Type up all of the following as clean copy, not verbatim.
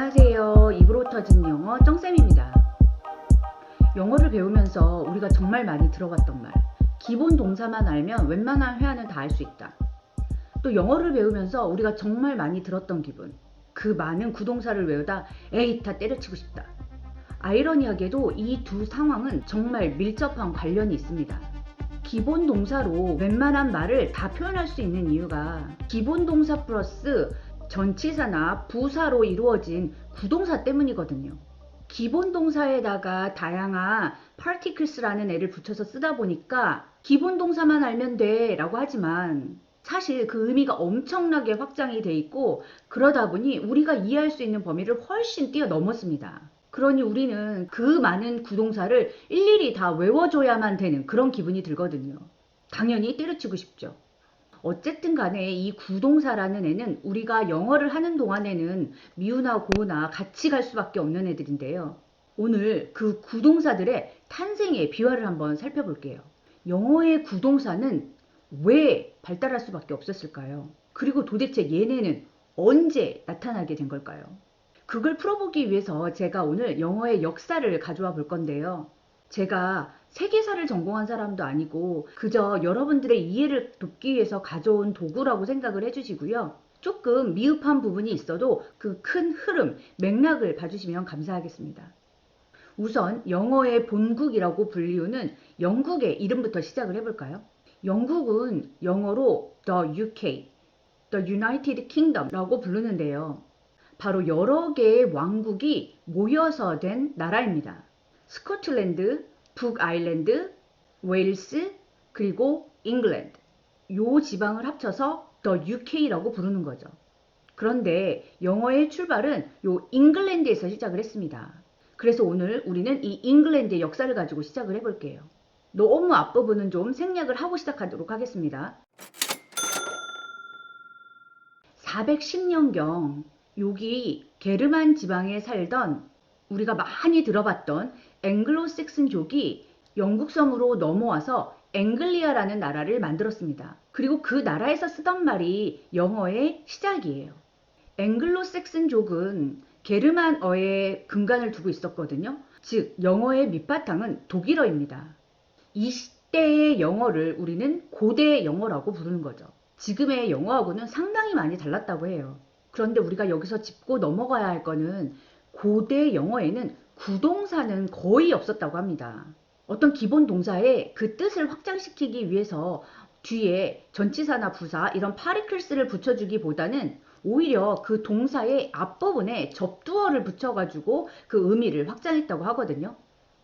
안녕하세요. 입으로 터진 영어 쩡쌤입니다. 영어를 배우면서 우리가 정말 많이 들어봤던 말, 기본 동사만 알면 웬만한 회화는 다 할 수 있다. 또 영어를 배우면서 우리가 정말 많이 들었던 기분, 그 많은 구동사를 외우다 에이 다 때려치고 싶다. 아이러니하게도 이 두 상황은 정말 밀접한 관련이 있습니다. 기본 동사로 웬만한 말을 다 표현할 수 있는 이유가 기본 동사 플러스 전치사나 부사로 이루어진 구동사 때문이거든요. 기본 동사에다가 다양한 particles라는 애를 붙여서 쓰다 보니까 기본 동사만 알면 돼 라고 하지만 사실 그 의미가 엄청나게 확장이 돼 있고 그러다 보니 우리가 이해할 수 있는 범위를 훨씬 뛰어넘었습니다. 그러니 우리는 그 많은 구동사를 일일이 다 외워줘야만 되는 그런 기분이 들거든요. 당연히 때려치고 싶죠. 어쨌든 간에 이 구동사라는 애는 우리가 영어를 하는 동안에는 미우나 고우나 같이 갈 수밖에 없는 애들인데요. 오늘 그 구동사들의 탄생의 비화를 한번 살펴볼게요. 영어의 구동사는 왜 발달할 수밖에 없었을까요? 그리고 도대체 얘네는 언제 나타나게 된 걸까요? 그걸 풀어보기 위해서 제가 오늘 영어의 역사를 가져와 볼 건데요. 제가 세계사를 전공한 사람도 아니고 그저 여러분들의 이해를 돕기 위해서 가져온 도구라고 생각을 해주시고요. 조금 미흡한 부분이 있어도 그 큰 흐름, 맥락을 봐주시면 감사하겠습니다. 우선 영어의 본국이라고 불리우는 영국의 이름부터 시작을 해볼까요? 영국은 영어로 the UK, the United Kingdom라고 부르는데요. 바로 여러 개의 왕국이 모여서 된 나라입니다. 스코틀랜드, 북아일랜드, 웨일스, 그리고 잉글랜드. 요 지방을 합쳐서 the UK라고 부르는 거죠. 그런데 영어의 출발은 요 잉글랜드에서 시작을 했습니다. 그래서 오늘 우리는 이 잉글랜드의 역사를 가지고 시작을 해볼게요. 너무 앞부분은 좀 생략을 하고 시작하도록 하겠습니다. 410년경 여기 게르만 지방에 살던 우리가 많이 들어봤던 앵글로색슨족이 영국섬으로 넘어와서 앵글리아라는 나라를 만들었습니다. 그리고 그 나라에서 쓰던 말이 영어의 시작이에요. 앵글로색슨족은 게르만어에 근간을 두고 있었거든요. 즉 영어의 밑바탕은 독일어입니다. 이 시대의 영어를 우리는 고대 영어라고 부르는 거죠. 지금의 영어하고는 상당히 많이 달랐다고 해요. 그런데 우리가 여기서 짚고 넘어가야 할 거는 고대 영어에는 구동사는 거의 없었다고 합니다. 어떤 기본 동사의 그 뜻을 확장시키기 위해서 뒤에 전치사나 부사 이런 파리클스를 붙여주기보다는 오히려 그 동사의 앞부분에 접두어를 붙여가지고 그 의미를 확장했다고 하거든요.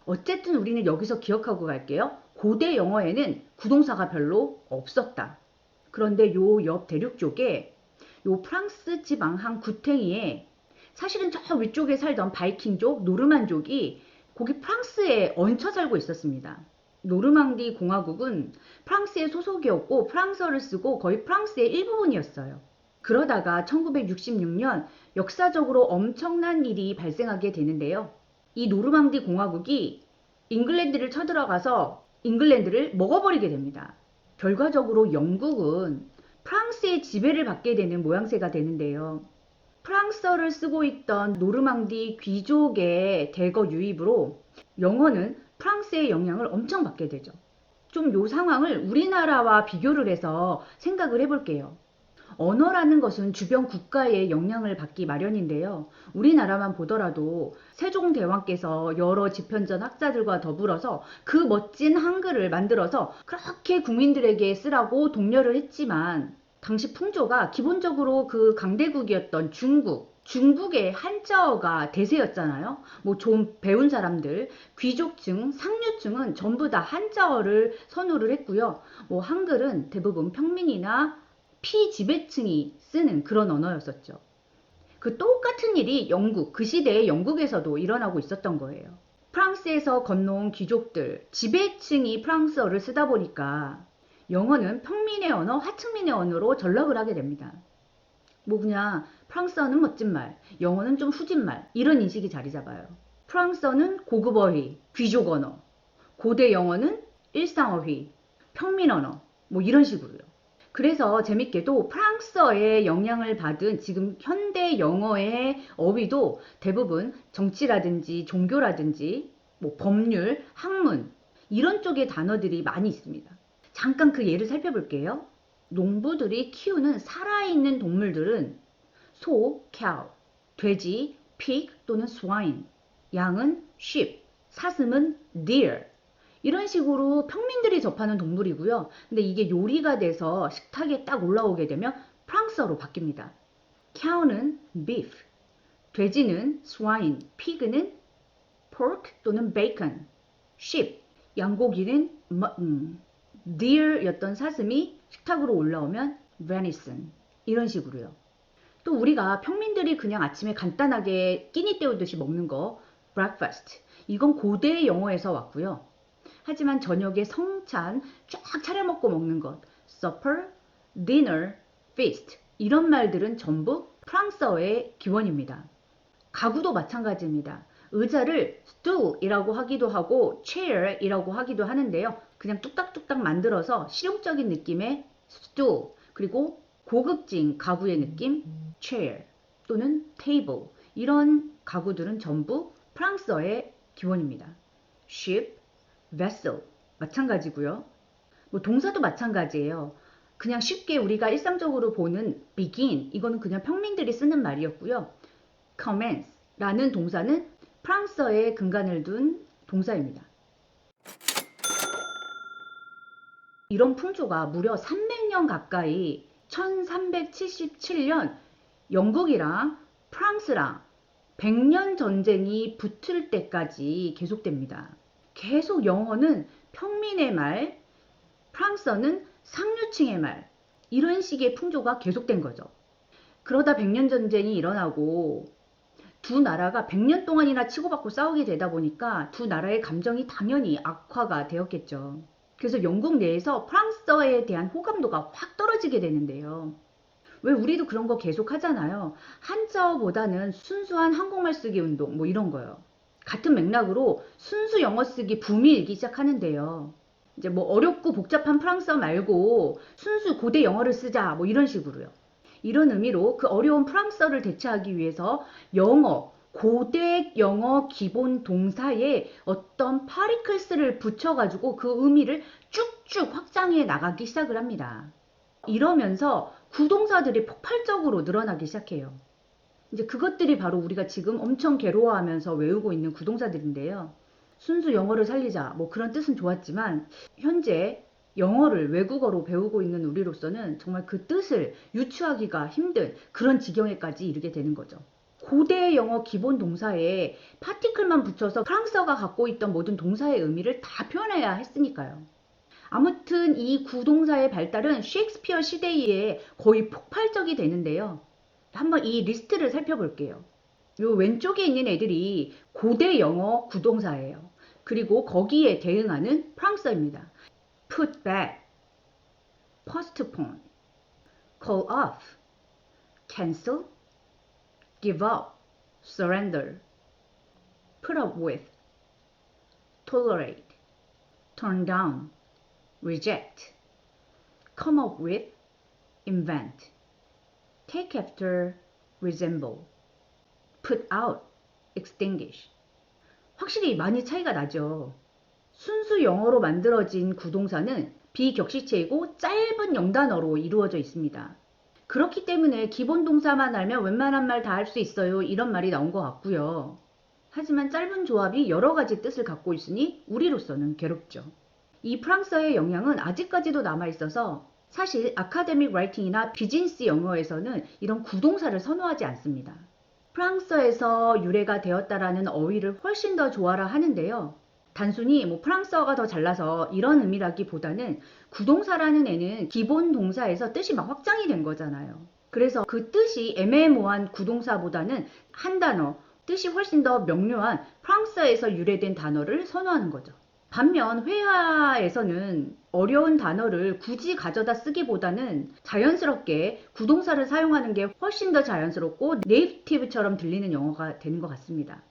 어쨌든 우리는 여기서 기억하고 갈게요. 고대 영어에는 구동사가 별로 없었다. 그런데 요 옆 대륙 쪽에 요 프랑스 지방 한 구탱이에 사실은 저 위쪽에 살던 바이킹족, 노르만족이 거기 프랑스에 얹혀 살고 있었습니다. 노르망디 공화국은 프랑스의 소속이었고 프랑스어를 쓰고 거의 프랑스의 일부분이었어요. 그러다가 1966년 역사적으로 엄청난 일이 발생하게 되는데요. 이 노르망디 공화국이 잉글랜드를 쳐들어가서 잉글랜드를 먹어버리게 됩니다. 결과적으로 영국은 프랑스의 지배를 받게 되는 모양새가 되는데요. 프랑스어를 쓰고 있던 노르망디 귀족의 대거 유입으로 영어는 프랑스의 영향을 엄청 받게 되죠. 좀 요 상황을 우리나라와 비교를 해서 생각을 해볼게요. 언어라는 것은 주변 국가의 영향을 받기 마련인데요. 우리나라만 보더라도 세종대왕께서 여러 집현전 학자들과 더불어서 그 멋진 한글을 만들어서 그렇게 국민들에게 쓰라고 독려를 했지만 당시 풍조가 기본적으로 그 강대국이었던 중국의 한자어가 대세였잖아요. 뭐 좀 배운 사람들, 귀족층, 상류층은 전부 다 한자어를 선호를 했고요. 뭐 한글은 대부분 평민이나 피지배층이 쓰는 그런 언어였었죠. 그 똑같은 일이 그 시대의 영국에서도 일어나고 있었던 거예요. 프랑스에서 건너온 귀족들, 지배층이 프랑스어를 쓰다 보니까 영어는 평민의 언어, 하층민의 언어로 전락을 하게 됩니다. 뭐 그냥 프랑스어는 멋진 말, 영어는 좀 후진 말 이런 인식이 자리 잡아요. 프랑스어는 고급 어휘, 귀족 언어, 고대 영어는 일상 어휘, 평민 언어 뭐 이런 식으로요. 그래서 재밌게도 프랑스어의 영향을 받은 지금 현대 영어의 어휘도 대부분 정치라든지 종교라든지 뭐 법률, 학문 이런 쪽의 단어들이 많이 있습니다. 잠깐 그 예를 살펴볼게요. 농부들이 키우는 살아있는 동물들은 소, cow, 돼지, pig 또는 swine, 양은 sheep, 사슴은 deer. 이런 식으로 평민들이 접하는 동물이고요. 근데 이게 요리가 돼서 식탁에 딱 올라오게 되면 프랑스어로 바뀝니다. cow는 beef, 돼지는 swine, pig는 pork 또는 bacon, sheep, 양고기는 mutton, deer였던 사슴이 식탁으로 올라오면 venison. 이런 식으로요. 또 우리가 평민들이 그냥 아침에 간단하게 끼니 때우듯이 먹는 거 breakfast. 이건 고대 영어에서 왔고요. 하지만 저녁에 성찬 쫙 차려 먹고 먹는 것 supper, dinner, feast 이런 말들은 전부 프랑스어의 기원입니다. 가구도 마찬가지입니다. 의자를 stool이라고 하기도 하고 chair이라고 하기도 하는데요. 그냥 뚝딱뚝딱 만들어서 실용적인 느낌의 stool 그리고 고급진 가구의 느낌 chair 또는 table 이런 가구들은 전부 프랑스어의 기원입니다. ship, vessel 마찬가지고요. 뭐 동사도 마찬가지예요. 그냥 쉽게 우리가 일상적으로 보는 begin 이거는 그냥 평민들이 쓰는 말이었고요. commence 라는 동사는 프랑스어에 근간을 둔 동사입니다. 이런 풍조가 무려 300년 가까이 1377년 영국이랑 프랑스랑 100년 전쟁이 붙을 때까지 계속됩니다. 계속 영어는 평민의 말, 프랑스어는 상류층의 말, 이런 식의 풍조가 계속된 거죠. 그러다 100년 전쟁이 일어나고 두 나라가 100년 동안이나 치고받고 싸우게 되다 보니까 두 나라의 감정이 당연히 악화가 되었겠죠. 그래서 영국 내에서 프랑스어에 대한 호감도가 확 떨어지게 되는데요. 왜 우리도 그런 거 계속 하잖아요. 한자어보다는 순수한 한국말 쓰기 운동 뭐 이런 거요. 같은 맥락으로 순수 영어 쓰기 붐이 일기 시작하는데요. 이제 뭐 어렵고 복잡한 프랑스어 말고 순수 고대 영어를 쓰자 뭐 이런 식으로요. 이런 의미로 그 어려운 프랑스어를 대체하기 위해서 영어, 고대 영어 기본 동사에 어떤 파리클스를 붙여가지고 그 의미를 쭉쭉 확장해 나가기 시작을 합니다. 이러면서 구동사들이 폭발적으로 늘어나기 시작해요. 이제 그것들이 바로 우리가 지금 엄청 괴로워하면서 외우고 있는 구동사들인데요. 순수 영어를 살리자 뭐 그런 뜻은 좋았지만 현재 영어를 외국어로 배우고 있는 우리로서는 정말 그 뜻을 유추하기가 힘든 그런 지경에까지 이르게 되는 거죠. 고대 영어 기본 동사에 파티클만 붙여서 프랑스어가 갖고 있던 모든 동사의 의미를 다 표현해야 했으니까요. 아무튼 이 구동사의 발달은 셰익스피어 시대에 거의 폭발적이 되는데요. 한번 이 리스트를 살펴볼게요. 요 왼쪽에 있는 애들이 고대 영어 구동사예요. 그리고 거기에 대응하는 프랑스어입니다. put back, postpone, call off, cancel, give up, surrender, put up with, tolerate, turn down, reject, come up with, invent, take after, resemble, put out, extinguish. 확실히 많이 차이가 나죠. 순수 영어로 만들어진 구동사는 비격시체이고 짧은 영단어로 이루어져 있습니다. 그렇기 때문에 기본 동사만 알면 웬만한 말 다 할 수 있어요. 이런 말이 나온 것 같고요. 하지만 짧은 조합이 여러 가지 뜻을 갖고 있으니 우리로서는 괴롭죠. 이 프랑스어의 영향은 아직까지도 남아있어서 사실 아카데믹 라이팅이나 비즈니스 영어에서는 이런 구동사를 선호하지 않습니다. 프랑스어에서 유래가 되었다라는 어휘를 훨씬 더 좋아라 하는데요. 단순히 뭐 프랑스어가 더 잘나서 이런 의미라기보다는 구동사라는 애는 기본 동사에서 뜻이 막 확장이 된 거잖아요. 그래서 그 뜻이 애매모호한 구동사보다는 한 단어, 뜻이 훨씬 더 명료한 프랑스어에서 유래된 단어를 선호하는 거죠. 반면 회화에서는 어려운 단어를 굳이 가져다 쓰기보다는 자연스럽게 구동사를 사용하는 게 훨씬 더 자연스럽고 네이티브처럼 들리는 영어가 되는 것 같습니다.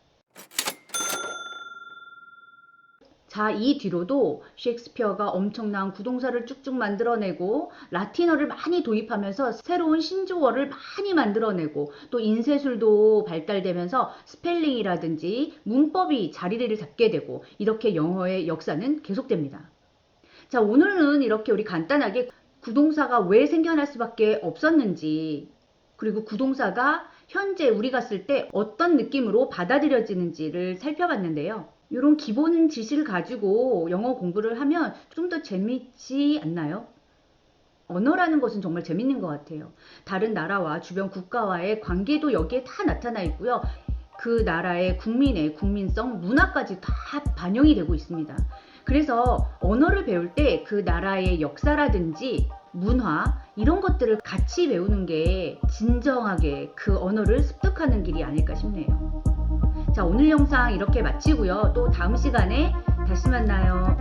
자, 이 뒤로도 셰익스피어가 엄청난 구동사를 쭉쭉 만들어내고 라틴어를 많이 도입하면서 새로운 신조어를 많이 만들어내고 또 인쇄술도 발달되면서 스펠링이라든지 문법이 자리를 잡게 되고 이렇게 영어의 역사는 계속됩니다. 자, 오늘은 이렇게 우리 간단하게 구동사가 왜 생겨날 수밖에 없었는지, 그리고 구동사가 현재 우리가 쓸 때 어떤 느낌으로 받아들여지는지를 살펴봤는데요. 이런 기본 지식을 가지고 영어 공부를 하면 좀 더 재밌지 않나요? 언어라는 것은 정말 재밌는 것 같아요. 다른 나라와 주변 국가와의 관계도 여기에 다 나타나 있고요. 그 나라의 국민의 국민성, 문화까지 다 반영이 되고 있습니다. 그래서 언어를 배울 때 그 나라의 역사라든지 문화 이런 것들을 같이 배우는 게 진정하게 그 언어를 습득하는 길이 아닐까 싶네요. 자, 오늘 영상 이렇게 마치고요. 또 다음 시간에 다시 만나요.